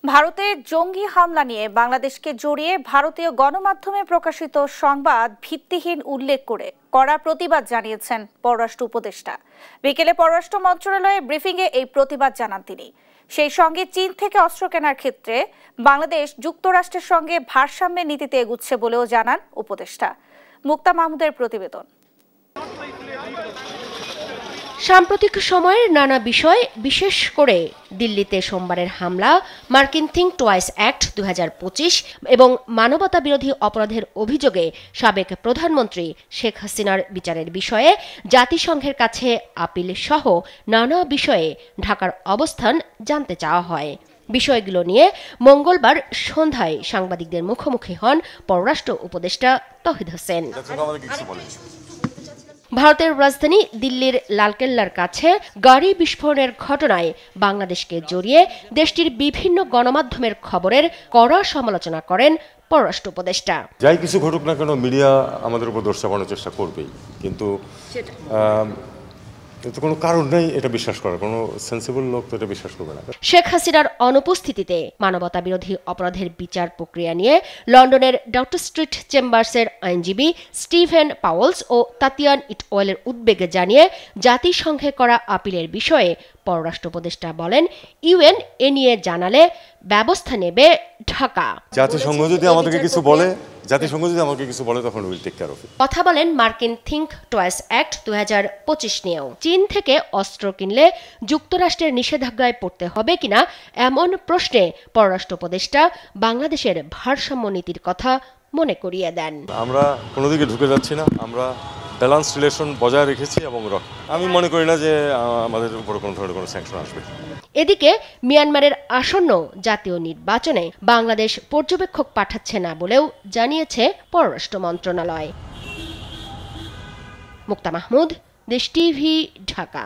ভারতে জঙ্গি হামলা নিয়ে বাংলাদেশকে জড়িয়ে ভারতীয় গণমাধ্যমে প্রকাশিত সংবাদ ভিত্তিহীন উল্লেখ করে কড়া প্রতিবাদ জানিয়েছেন পররাষ্ট্র উপদেষ্টা। বিকেলে পররাষ্ট্র মন্ত্রণালয়ে ব্রিফিংয়ে এই প্রতিবাদ জানান তিনি। সেই সঙ্গে চীন থেকে অস্ত্র কেনার ক্ষেত্রে বাংলাদেশ যুক্তরাষ্ট্রের সঙ্গে ভারসাম্যের নীতিতে এগুচ্ছে বলেও জানান উপদেষ্টা। মুক্তা মাহমুদের প্রতিবেদন। সাম্প্রতিক সময়ের নানা বিষয়, বিশেষ করে দিল্লিতে সোমবারের হামলা, মার্কিন থিংক টুয়াইস অ্যাক্ট 2025 এবং মানবতা বিরোধী অপরাধের অভিযোগে সাবেক প্রধানমন্ত্রী শেখ হাসিনার বিচারের বিষয়ে জাতিসংঘের কাছে আপিল সহ নানা বিষয়ে ঢাকার অবস্থান জানতে চাওয়া হয়। বিষয়গুলো নিয়ে মঙ্গলবার সন্ধ্যায় সাংবাদিকদের মুখোমুখি হন পররাষ্ট্র উপদেষ্টা তৌহিদ হোসেন। ভারতের রাজধানী দিল্লির লালকেল্লার কাছে গাড়ি বিস্ফোরণের ঘটনায় বাংলাদেশকে জড়িয়ে দেশটির বিভিন্ন গণমাধ্যমের খবরের কড়া সমালোচনা করেন পররাষ্ট্র উপদেষ্টা। যাই কিছু ঘটুক না কেন, মিডিয়া আমাদের উপর দোষ চাপানোর চেষ্টা করবেই, কিন্তু কোনো কারণ নেই এটা বিশ্বাস করার, কোনো সেন্সিবল লোক তো এটা বিশ্বাস করবে না। শেখ হাসিনার অনুপস্থিতিতে মানবতা বিরোধী অপরাধের বিচার প্রক্রিয়া নিয়ে লন্ডনের ডক্টর স্ট্রিট চেম্বার্সের আইনজীবী স্টিভেন পাওয়েলস ও তাতিয়ান ইটওয়েলের উদ্বেগ জানিয়ে জাতিসংঘে করা আপিলের বিষয়ে পররাষ্ট্র উপদেষ্টা বলেন, ইউএন এ নিয়ে জানালে ব্যবস্থা নেবে ঢাকা। জাতিসংঘ যদি আমাদেরকে কিছু বলে তখন will take care of it. কথা বলেন মার্কিন থিংক টুয়াইস অ্যাক্ট 2025 নিয়েও। চীন থেকে অস্ত্র কিনলে যুক্তরাষ্ট্রের নিষেধাজ্ঞায় পড়তে হবে কিনা এমন প্রশ্নে পররাষ্ট্র উপদেষ্টা বাংলাদেশের ভারসাম্য নীতির কথা মনে করিয়ে দেন। আমরা কোনো দিকে ঢুকে যাচ্ছি না, আমরা ব্যালেন্স রিলেশন বজায় রেখেছি এবং আমি মনে করি না যে আমাদের উপর কোনো ধরনের কোনো স্যাংশন আসবে। এদিকে মিয়ানমারের আসন্ন জাতীয় নির্বাচনে বাংলাদেশ পর্যবেক্ষক পাঠাচ্ছে না বলেও জানিয়েছে পররাষ্ট্র মন্ত্রণালয়। মুক্তা মাহমুদ, দেশ টিভি, ঢাকা।